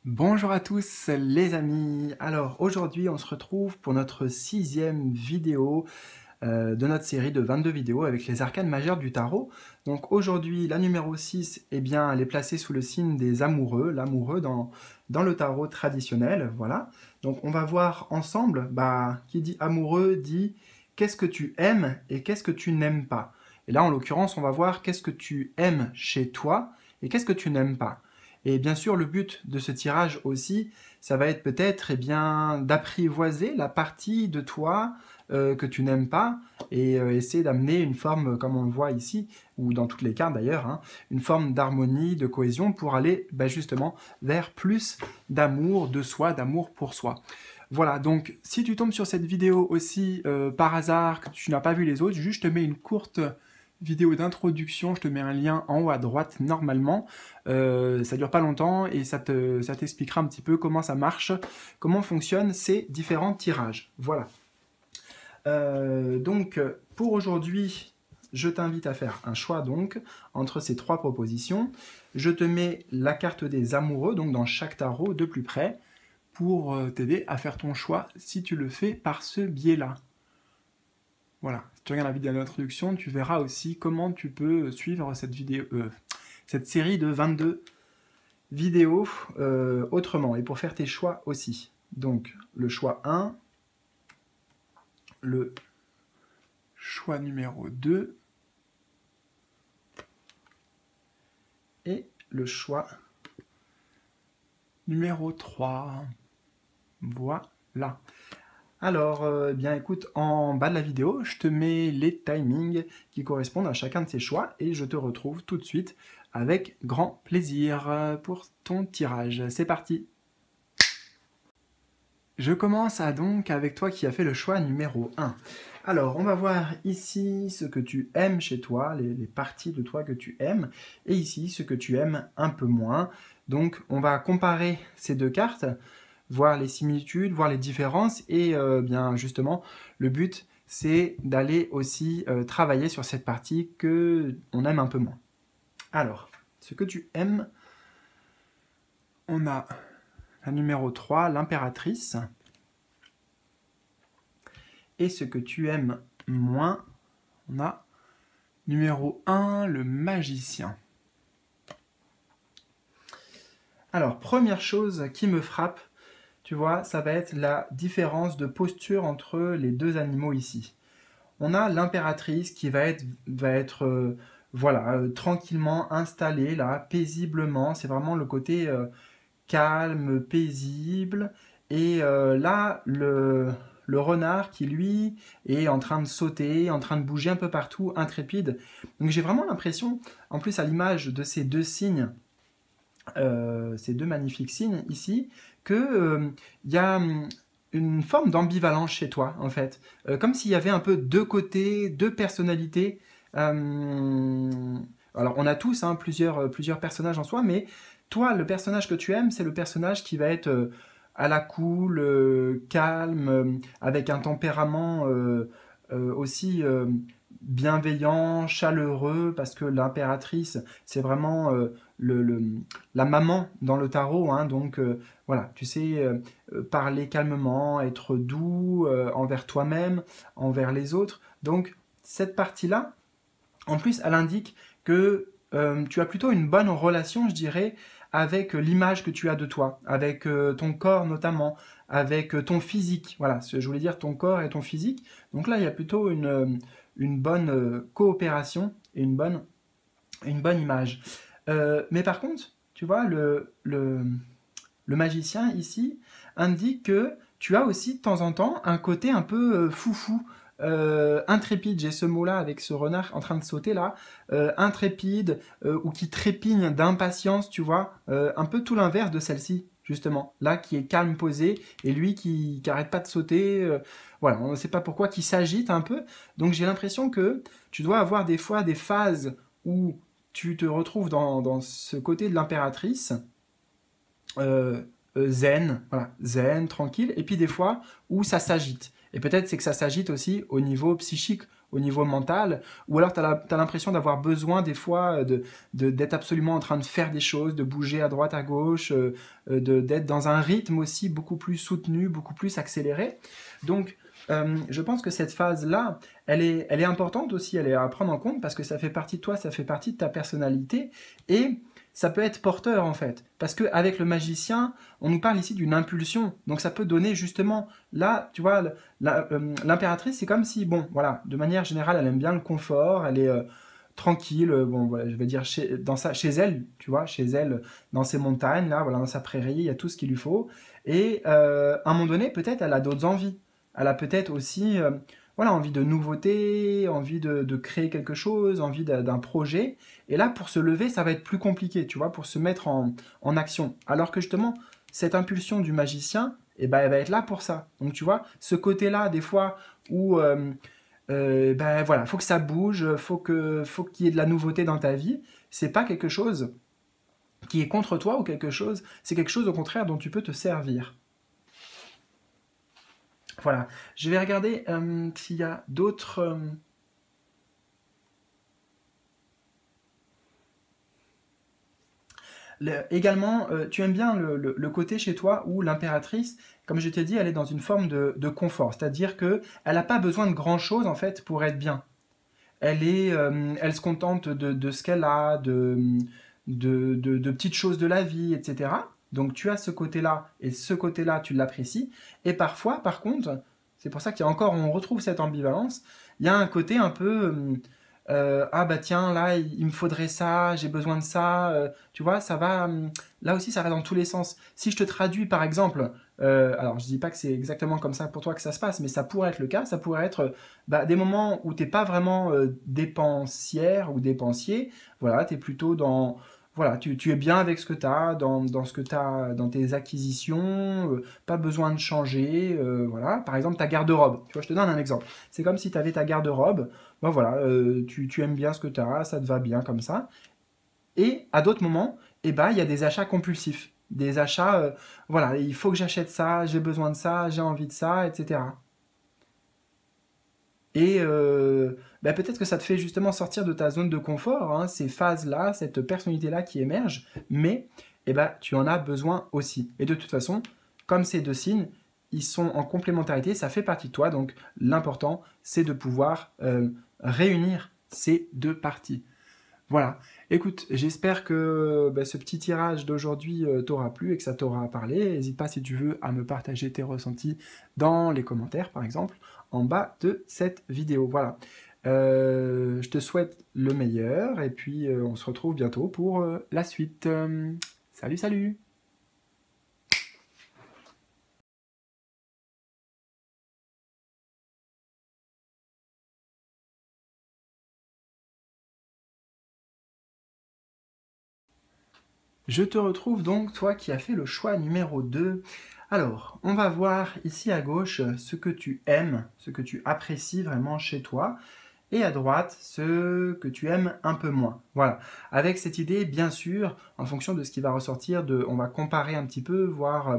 Bonjour à tous les amis. Alors aujourd'hui on se retrouve pour notre 6e vidéo de notre série de 22 vidéos avec les arcanes majeures du tarot. Donc aujourd'hui la numéro 6, eh bien, elle est placée sous le signe des amoureux, l'amoureux dans le tarot traditionnel. Voilà. Donc on va voir ensemble, qui dit amoureux dit qu'est-ce que tu aimes et qu'est-ce que tu n'aimes pas. Et là en l'occurrence on va voir qu'est-ce que tu aimes chez toi et qu'est-ce que tu n'aimes pas. Et bien sûr, le but de ce tirage aussi, ça va être peut-être d'apprivoiser la partie de toi que tu n'aimes pas et essayer d'amener une forme, comme on le voit ici, ou dans toutes les cartes d'ailleurs, hein, une forme d'harmonie, de cohésion pour aller justement vers plus d'amour de soi, d'amour pour soi. Voilà, donc si tu tombes sur cette vidéo aussi par hasard, que tu n'as pas vu les autres, juste je te mets une courte vidéo d'introduction, je te mets un lien en haut à droite normalement, ça dure pas longtemps et ça t'expliquera un petit peu comment ça marche, comment fonctionnent ces différents tirages. Voilà. Donc pour aujourd'hui, je t'invite à faire un choix donc entre ces trois propositions. Je te mets la carte des amoureux, donc dans chaque tarot de plus près, pour t'aider à faire ton choix si tu le fais par ce biais-là. Voilà, si tu regardes la vidéo d'introduction, tu verras aussi comment tu peux suivre cette série de 22 vidéos autrement, et pour faire tes choix aussi. Donc, le choix 1, le choix numéro 2, et le choix numéro 3. Voilà. Alors, bien écoute, en bas de la vidéo, je te mets les timings qui correspondent à chacun de ces choix et je te retrouve tout de suite avec grand plaisir pour ton tirage. C'est parti! Je commence donc avec toi qui as fait le choix numéro 1. Alors, on va voir ici ce que tu aimes chez toi, les parties de toi que tu aimes, et ici ce que tu aimes un peu moins. Donc, on va comparer ces deux cartes, voir les similitudes, voir les différences, et bien justement, le but, c'est d'aller aussi travailler sur cette partie qu'on aime un peu moins. Alors, ce que tu aimes, on a la numéro 3, l'impératrice, et ce que tu aimes moins, on a numéro 1, le magicien. Alors, première chose qui me frappe, tu vois, ça va être la différence de posture entre les deux animaux ici. On a l'impératrice qui va être tranquillement installée, là, paisiblement. C'est vraiment le côté calme, paisible. Et là, le renard qui, lui, est en train de sauter, en train de bouger un peu partout, intrépide. Donc j'ai vraiment l'impression, en plus à l'image de ces deux signes, ces deux magnifiques signes ici, qu'il y a une forme d'ambivalence chez toi, en fait. Comme s'il y avait un peu deux côtés, deux personnalités. Alors, on a tous plusieurs personnages en soi, mais toi, le personnage que tu aimes, c'est le personnage qui va être à la cool, calme, avec un tempérament aussi bienveillant, chaleureux, parce que l'impératrice, c'est vraiment la maman dans le tarot, hein, donc voilà, tu sais, parler calmement, être doux envers toi-même, envers les autres. Donc cette partie-là, en plus, elle indique que tu as plutôt une bonne relation, je dirais, avec l'image que tu as de toi, avec ton corps notamment, avec ton physique. Voilà, je voulais dire ton corps et ton physique. Donc là, il y a plutôt une bonne coopération et une bonne image. Mais par contre, tu vois, le magicien ici indique que tu as aussi de temps en temps un côté un peu foufou, intrépide, j'ai ce mot-là avec ce renard en train de sauter là, intrépide ou qui trépigne d'impatience, tu vois, un peu tout l'inverse de celle-ci, justement, là qui est calme, posé, et lui qui n'arrête pas de sauter, voilà, on ne sait pas pourquoi, qui s'agite un peu, donc j'ai l'impression que tu dois avoir des fois des phases où tu te retrouves dans ce côté de l'impératrice, zen, voilà, zen, tranquille, et puis des fois où ça s'agite. Et peut-être c'est que ça s'agite aussi au niveau psychique, au niveau mental, ou alors tu as l'impression d'avoir besoin des fois d'être absolument en train de faire des choses, de bouger à droite, à gauche, d'être dans un rythme aussi beaucoup plus soutenu, beaucoup plus accéléré. Donc, je pense que cette phase-là, elle est importante aussi, elle est à prendre en compte parce que ça fait partie de toi, ça fait partie de ta personnalité et ça peut être porteur en fait. Parce qu'avec le magicien, on nous parle ici d'une impulsion. Donc ça peut donner justement, là, tu vois, l'impératrice, c'est comme si, bon, voilà, de manière générale, elle aime bien le confort, elle est tranquille, bon, voilà, je vais dire chez elle, tu vois, chez elle, dans ses montagnes, là, voilà, dans sa prairie, il y a tout ce qu'il lui faut. Et à un moment donné, peut-être, elle a d'autres envies. Elle a peut-être aussi voilà, envie de nouveautés, envie de créer quelque chose, envie d'un projet. Et là, pour se lever, ça va être plus compliqué, tu vois, pour se mettre en action. Alors que justement, cette impulsion du magicien, eh ben, elle va être là pour ça. Donc tu vois, ce côté-là, des fois, où ben, voilà, faut que ça bouge, faut qu'il y ait de la nouveauté dans ta vie, c'est pas quelque chose qui est contre toi ou quelque chose, c'est quelque chose au contraire dont tu peux te servir. Voilà, je vais regarder s'il y a d'autres... également, tu aimes bien le côté chez toi où l'impératrice, comme je t'ai dit, elle est dans une forme de confort. C'est-à-dire qu'elle n'a pas besoin de grand-chose en fait pour être bien. Elle se contente de ce qu'elle a, de petites choses de la vie, etc. Donc tu as ce côté-là, et ce côté-là, tu l'apprécies. Et parfois, par contre, c'est pour ça qu'il y a encore, on retrouve cette ambivalence, il y a un côté un peu, ah bah tiens, là, il me faudrait ça, j'ai besoin de ça, tu vois, ça va, là aussi, ça va dans tous les sens. Si je te traduis, par exemple, alors je dis pas que c'est exactement comme ça pour toi que ça se passe, mais ça pourrait être le cas, ça pourrait être bah, des moments où t'es pas vraiment dépensière ou dépensier, voilà, tu es plutôt dans... Voilà, tu es bien avec ce que tu as, dans ce que tu as, dans tes acquisitions, pas besoin de changer, voilà. Par exemple, ta garde-robe, tu vois, je te donne un exemple. C'est comme si tu avais ta garde-robe, ben voilà, tu aimes bien ce que tu as, ça te va bien comme ça. Et à d'autres moments, eh ben, il y a des achats compulsifs, des achats, voilà, il faut que j'achète ça, j'ai besoin de ça, j'ai envie de ça, etc. Et bah, peut-être que ça te fait justement sortir de ta zone de confort, hein, ces phases-là, cette personnalité-là qui émerge, mais eh ben, tu en as besoin aussi. Et de toute façon, comme ces deux signes, ils sont en complémentarité, ça fait partie de toi, donc l'important, c'est de pouvoir réunir ces deux parties. Voilà. Écoute, j'espère que bah, ce petit tirage d'aujourd'hui t'aura plu et que ça t'aura parlé. N'hésite pas si tu veux à me partager tes ressentis dans les commentaires, par exemple, en bas de cette vidéo. Voilà. Je te souhaite le meilleur et puis on se retrouve bientôt pour la suite. Salut, salut! Je te retrouve donc, toi qui as fait le choix numéro 2. Alors, on va voir ici à gauche ce que tu aimes, ce que tu apprécies vraiment chez toi, et à droite ce que tu aimes un peu moins. Voilà. Avec cette idée, bien sûr, en fonction de ce qui va ressortir, on va comparer un petit peu, voir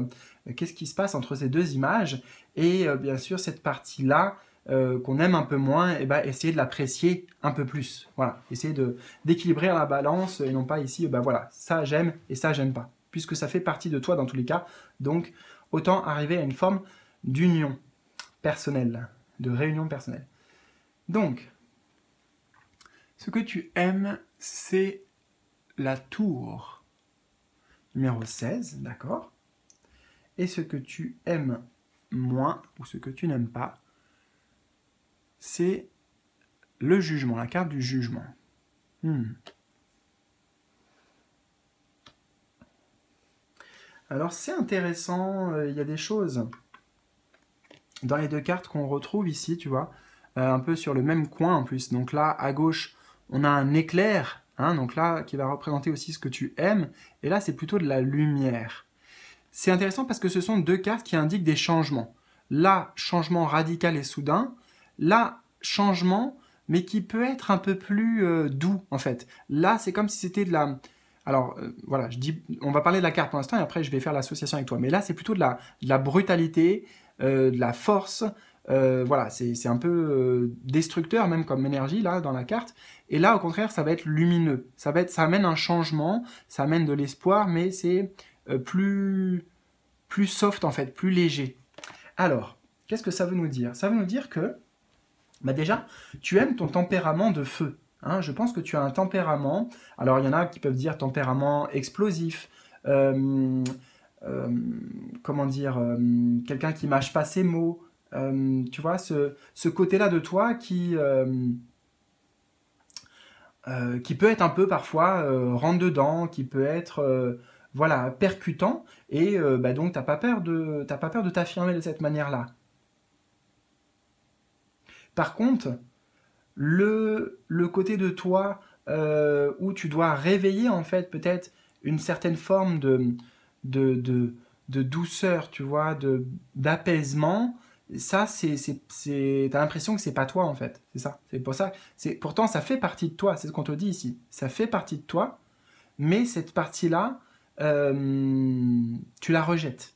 qu'est-ce qui se passe entre ces deux images, et bien sûr, cette partie-là, qu'on aime un peu moins, et ben, essayer de l'apprécier un peu plus. Voilà, essayer d'équilibrer la balance et non pas ici, ben voilà, ça j'aime et ça j'aime pas, puisque ça fait partie de toi dans tous les cas. Donc autant arriver à une forme d'union personnelle, de réunion personnelle. Donc, ce que tu aimes, c'est la tour numéro 16, d'accord? Et ce que tu aimes moins, ou ce que tu n'aimes pas, c'est le jugement, la carte du jugement. Alors c'est intéressant, il y a des choses dans les deux cartes qu'on retrouve ici, tu vois, un peu sur le même coin en plus. Donc là, à gauche, on a un éclair, hein, donc là, qui va représenter aussi ce que tu aimes, et là, c'est plutôt de la lumière. C'est intéressant parce que ce sont deux cartes qui indiquent des changements. Là, changement radical et soudain. Là, changement, mais qui peut être un peu plus doux, en fait. Là, c'est comme si c'était de la... Alors, voilà, on va parler de la carte pour l'instant, et après, je vais faire l'association avec toi. Mais là, c'est plutôt de la brutalité, de la force, Voilà, c'est un peu destructeur même comme énergie là dans la carte. Et là, au contraire, ça va être lumineux. Ça amène un changement, ça amène de l'espoir, mais c'est plus soft en fait, plus léger. Alors, qu'est-ce que ça veut nous dire? Ça veut nous dire que, bah déjà, tu aimes ton tempérament de feu. Hein, je pense que tu as un tempérament. Alors, il y en a qui peuvent dire tempérament explosif. euh, euh, Comment dire, quelqu'un qui mâche pas ses mots. Tu vois, ce côté-là de toi qui peut être un peu parfois rentre dedans, qui peut être voilà percutant, et bah donc t'as pas peur de t'affirmer de cette manière-là. Par contre, le côté de toi où tu dois réveiller en fait peut-être une certaine forme de, de, de douceur, tu vois, d'apaisement, ça, t'as l'impression que c'est pas toi en fait. C'est ça. C'est pour ça. Pourtant, ça fait partie de toi. C'est ce qu'on te dit ici. Ça fait partie de toi, mais cette partie-là, tu la rejettes.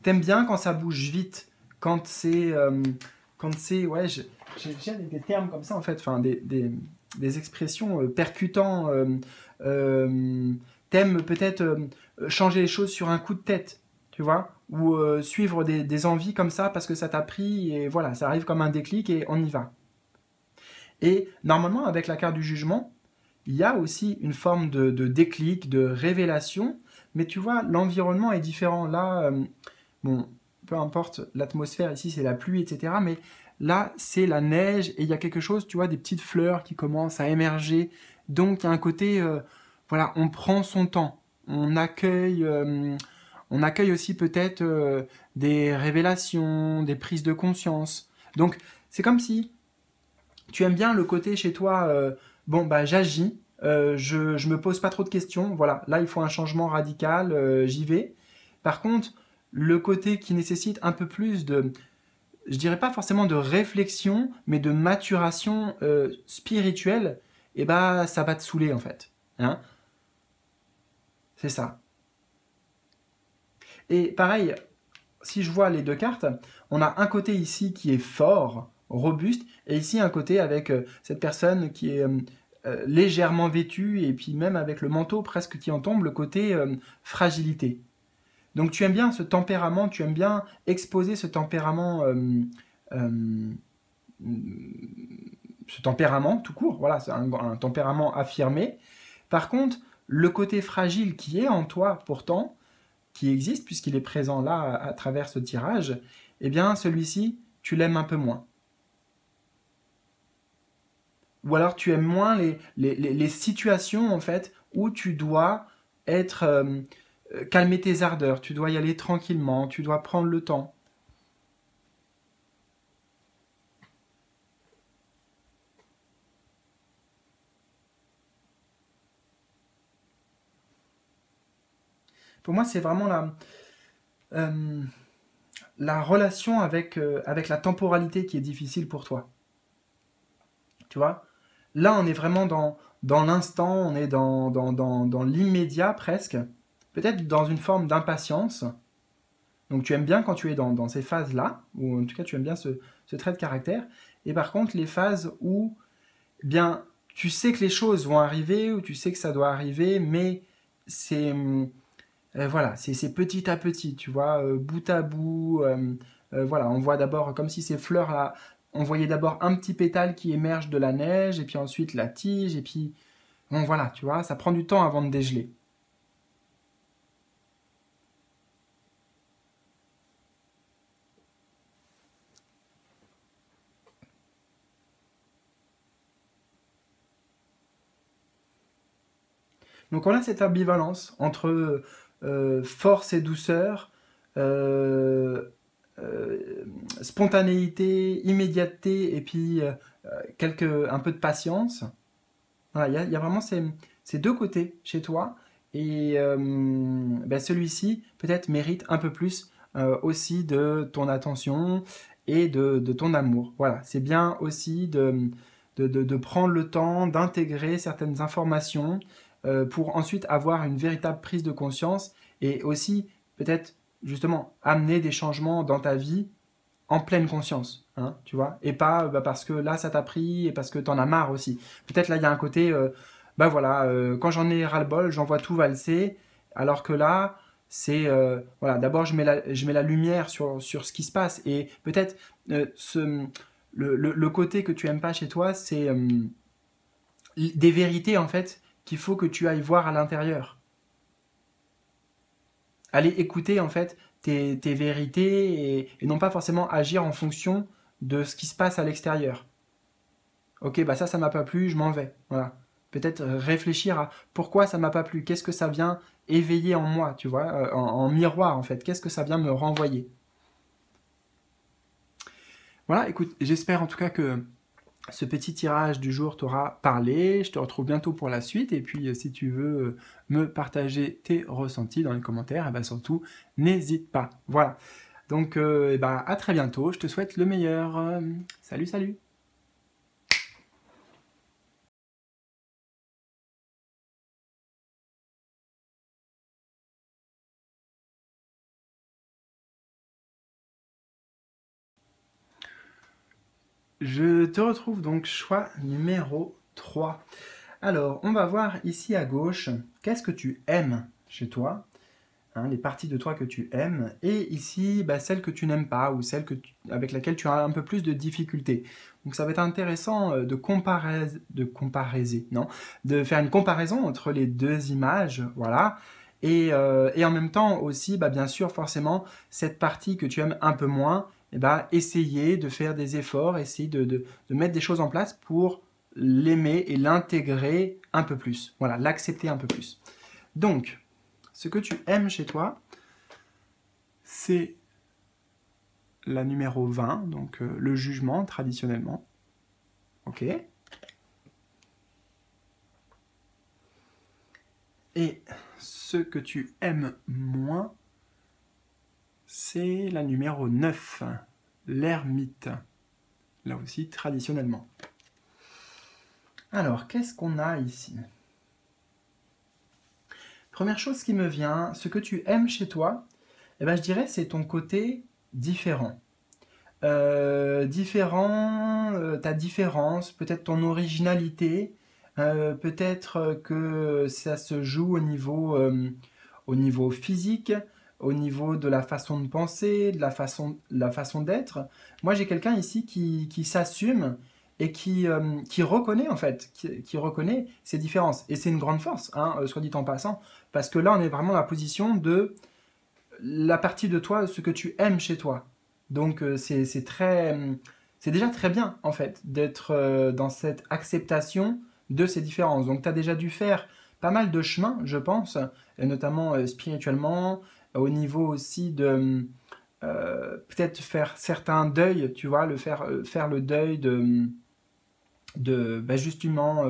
T'aimes bien quand ça bouge vite, quand c'est, ouais, j'ai des termes comme ça en fait, enfin des expressions percutants. T'aimes peut-être changer les choses sur un coup de tête, tu vois, ou suivre des envies comme ça parce que ça t'a pris et voilà, ça arrive comme un déclic et on y va. Et normalement, avec la carte du jugement, il y a aussi une forme de déclic, de révélation, mais tu vois, l'environnement est différent. Là, bon, peu importe, l'atmosphère ici, c'est la pluie, etc. Mais là, c'est la neige et il y a quelque chose, tu vois, des petites fleurs qui commencent à émerger. Donc, il y a un côté, voilà, on prend son temps. On accueille aussi peut-être des révélations, des prises de conscience. Donc, c'est comme si tu aimes bien le côté chez toi, bon, bah, j'agis, je me pose pas trop de questions. Voilà, là, il faut un changement radical, j'y vais. Par contre, le côté qui nécessite un peu plus de, je dirais pas forcément de réflexion, mais de maturation spirituelle, et bah ça va te saouler en fait. Hein, c'est ça. Et pareil, si je vois les deux cartes, on a un côté ici qui est fort, robuste, et ici un côté avec cette personne qui est légèrement vêtue, et puis même avec le manteau presque qui en tombe, le côté fragilité. Donc tu aimes bien ce tempérament, tu aimes bien exposer euh, ce tempérament tout court, voilà, c'est un tempérament affirmé. Par contre, le côté fragile qui est en toi pourtant, qui existe puisqu'il est présent là à travers ce tirage, eh bien celui-ci, tu l'aimes un peu moins. Ou alors tu aimes moins les situations en fait où tu dois être calmer tes ardeurs, tu dois y aller tranquillement, tu dois prendre le temps. Pour moi, c'est vraiment euh, la relation avec la temporalité qui est difficile pour toi. Tu vois? Là, on est vraiment dans l'instant, on est dans l'immédiat presque, peut-être dans une forme d'impatience. Donc tu aimes bien quand tu es dans ces phases-là, ou en tout cas tu aimes bien ce trait de caractère. Et par contre, les phases où, eh bien, tu sais que les choses vont arriver, ou tu sais que ça doit arriver, mais c'est voilà, c'est petit à petit, tu vois, bout à bout. Voilà, on voit d'abord comme si ces fleurs-là, on voyait d'abord un petit pétale qui émerge de la neige, et puis ensuite la tige, et puis bon voilà, tu vois, ça prend du temps avant de dégeler. Donc on a cette ambivalence entre force et douceur, euh, euh, spontanéité, immédiateté, et puis un peu de patience. Voilà, il y a vraiment ces deux côtés chez toi. Et ben, celui-ci, peut-être, mérite un peu plus aussi de ton attention et de ton amour. Voilà, c'est bien aussi de prendre le temps d'intégrer certaines informations pour ensuite avoir une véritable prise de conscience et aussi peut-être justement amener des changements dans ta vie en pleine conscience, hein, tu vois, et pas parce que là ça t'a pris et parce que t'en as marre aussi. Peut-être là il y a un côté, bah voilà, quand j'en ai ras-le-bol, j'en vois tout valser, alors que là, c'est, voilà, d'abord je mets la lumière sur ce qui se passe, et peut-être le côté que tu aimes pas chez toi, c'est des vérités en fait qu'il faut que tu ailles voir à l'intérieur. Aller écouter en fait tes vérités et non pas forcément agir en fonction de ce qui se passe à l'extérieur. Ok, bah ça m'a pas plu, je m'en vais. Voilà. Peut-être réfléchir à pourquoi ça m'a pas plu, qu'est-ce que ça vient éveiller en moi, tu vois, en miroir en fait, qu'est-ce que ça vient me renvoyer. Voilà, écoute, j'espère en tout cas que ce petit tirage du jour t'aura parlé. Je te retrouve bientôt pour la suite. Et puis, si tu veux me partager tes ressentis dans les commentaires, et ben surtout, n'hésite pas. Voilà. Donc, et ben, à très bientôt. Je te souhaite le meilleur. Salut, salut. Je te retrouve donc choix numéro 3. Alors, on va voir ici à gauche, qu'est-ce que tu aimes chez toi, hein, les parties de toi que tu aimes, et ici, bah, celles que tu n'aimes pas, ou celles avec laquelle tu as un peu plus de difficultés. Donc ça va être intéressant non, de faire une comparaison entre les deux images, voilà, et en même temps aussi, bah, bien sûr, forcément, cette partie que tu aimes un peu moins, et bah, essayer de faire des efforts, essayer de mettre des choses en place pour l'aimer et l'intégrer un peu plus, voilà, l'accepter un peu plus. Donc, ce que tu aimes chez toi, c'est la numéro 20, donc le jugement traditionnellement. Ok. Et ce que tu aimes moins, c'est la numéro 9, l'ermite. Là aussi, traditionnellement. Alors, qu'est-ce qu'on a ici? Première chose qui me vient, ce que tu aimes chez toi, eh ben, je dirais c'est ton côté différent. Ta différence, peut-être ton originalité, peut-être que ça se joue au niveau physique, au niveau de la façon de penser, de la façon d'être. Moi, j'ai quelqu'un ici qui s'assume et qui reconnaît en fait, qui reconnaît ses différences. Et c'est une grande force, hein, soit dit en passant, parce que là, on est vraiment dans la position de la partie de toi, ce que tu aimes chez toi. Donc c'est déjà très bien en fait d'être dans cette acceptation de ces différences. Donc tu as déjà dû faire pas mal de chemin, je pense, et notamment spirituellement, au niveau aussi de peut-être faire certains deuils, tu vois, faire le deuil de bah, justement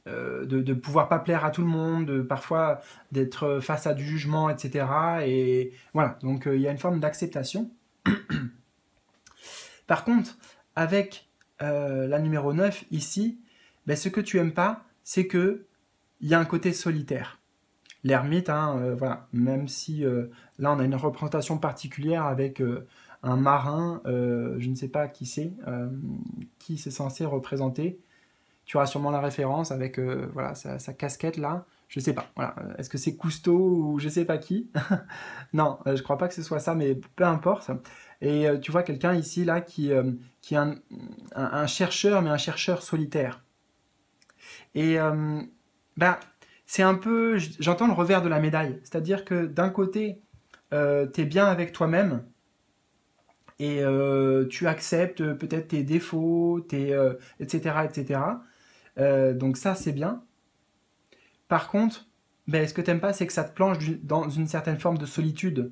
de pouvoir pas plaire à tout le monde, parfois d'être face à du jugement, etc. Et voilà, donc il y a une forme d'acceptation. Par contre, avec la numéro 9 ici, ben, ce que tu aimes pas, c'est que il y a un côté solitaire. L'ermite, hein, voilà, même si là on a une représentation particulière avec un marin, je ne sais pas qui c'est censé représenter. Tu auras sûrement la référence avec voilà, sa casquette là. Je sais pas. Voilà. Est-ce que c'est Cousteau ou je sais pas qui? Non, je crois pas que ce soit ça, mais peu importe. Et tu vois quelqu'un ici là qui est un chercheur, mais un chercheur solitaire. Et bah, c'est un peu, j'entends le revers de la médaille. C'est-à-dire que d'un côté, tu es bien avec toi-même et tu acceptes peut-être tes défauts, etc., etc. Donc ça, c'est bien. Par contre, ben, ce que t'aimes pas, c'est que ça te plonge dans une certaine forme de solitude.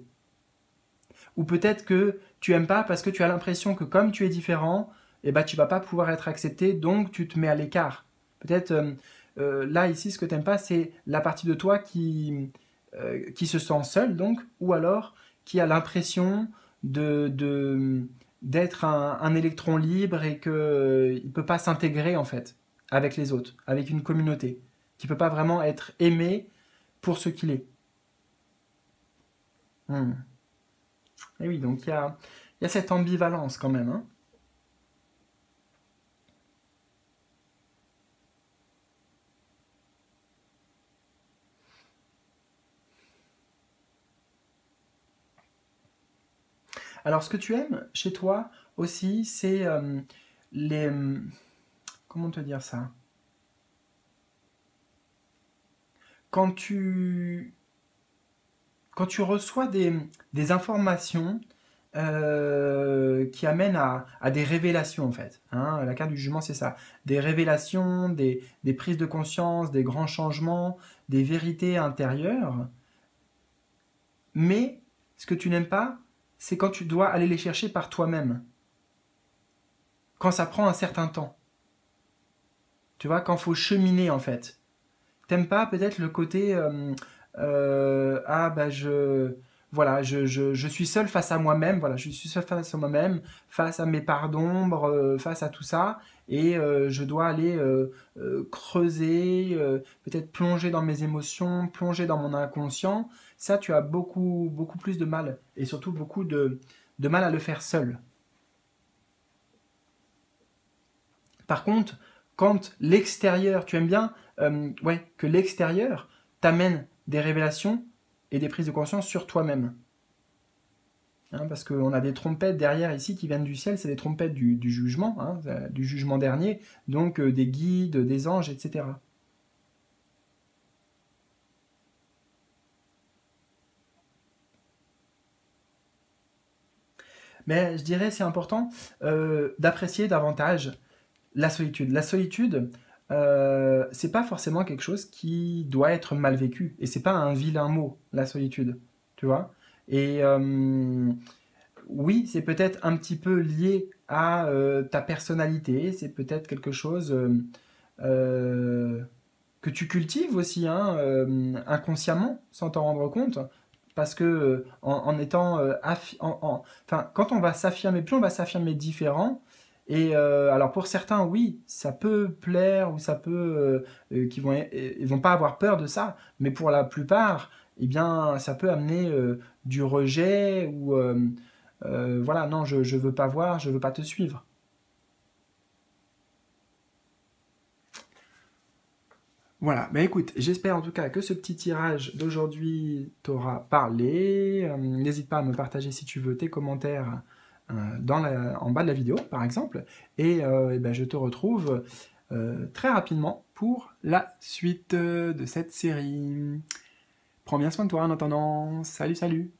Ou peut-être que tu aimes pas parce que tu as l'impression que comme tu es différent, eh ben, tu vas pas pouvoir être accepté, donc tu te mets à l'écart. Peut-être là, ici, ce que t'aimes pas, c'est la partie de toi qui se sent seule, donc, ou alors qui a l'impression d'être un électron libre et qu'il ne peut pas s'intégrer en fait avec les autres, avec une communauté, qui ne peut pas vraiment être aimé pour ce qu'il est. Hmm. Et oui, donc il y a cette ambivalence quand même, hein. Alors, ce que tu aimes chez toi aussi, c'est les... comment te dire ça? Quand tu, quand tu reçois des informations qui amènent à des révélations, en fait. Hein, la carte du jugement, c'est ça. Des révélations, des prises de conscience, des grands changements, des vérités intérieures. Mais ce que tu n'aimes pas, c'est quand tu dois aller les chercher par toi-même. Quand ça prend un certain temps. Tu vois, quand il faut cheminer, en fait. T'aimes pas peut-être le côté ah bah voilà je suis seul face à moi-même, voilà, je suis seul face à moi-même, face à mes parts d'ombre, face à tout ça, et je dois aller creuser, peut-être plonger dans mes émotions, plonger dans mon inconscient. Ça, tu as beaucoup plus de mal, et surtout beaucoup de mal à le faire seul. Par contre, quand l'extérieur, tu aimes bien ouais, que l'extérieur t'amène des révélations et des prises de conscience sur toi-même. Hein, parce qu'on a des trompettes derrière ici qui viennent du ciel, c'est des trompettes du jugement, hein, du jugement dernier, donc des guides, des anges, etc. Mais je dirais c'est important d'apprécier davantage la solitude. La solitude, c'est pas forcément quelque chose qui doit être mal vécu. Et c'est pas un vilain mot, la solitude. Tu vois. Et oui, c'est peut-être un petit peu lié à ta personnalité. C'est peut-être quelque chose euh, que tu cultives aussi, hein, inconsciemment, sans t'en rendre compte. Parce que en étant enfin, quand on va s'affirmer, plus on va s'affirmer différent. Et alors pour certains, oui, ça peut plaire ou ça peut, ils vont pas avoir peur de ça. Mais pour la plupart, eh bien, ça peut amener du rejet ou voilà, non, je veux pas voir, je veux pas te suivre. Voilà, bah écoute, j'espère en tout cas que ce petit tirage d'aujourd'hui t'aura parlé. N'hésite pas à me partager si tu veux tes commentaires en bas de la vidéo, par exemple. Et, eh ben, je te retrouve très rapidement pour la suite de cette série. Prends bien soin de toi en attendant. Salut, salut!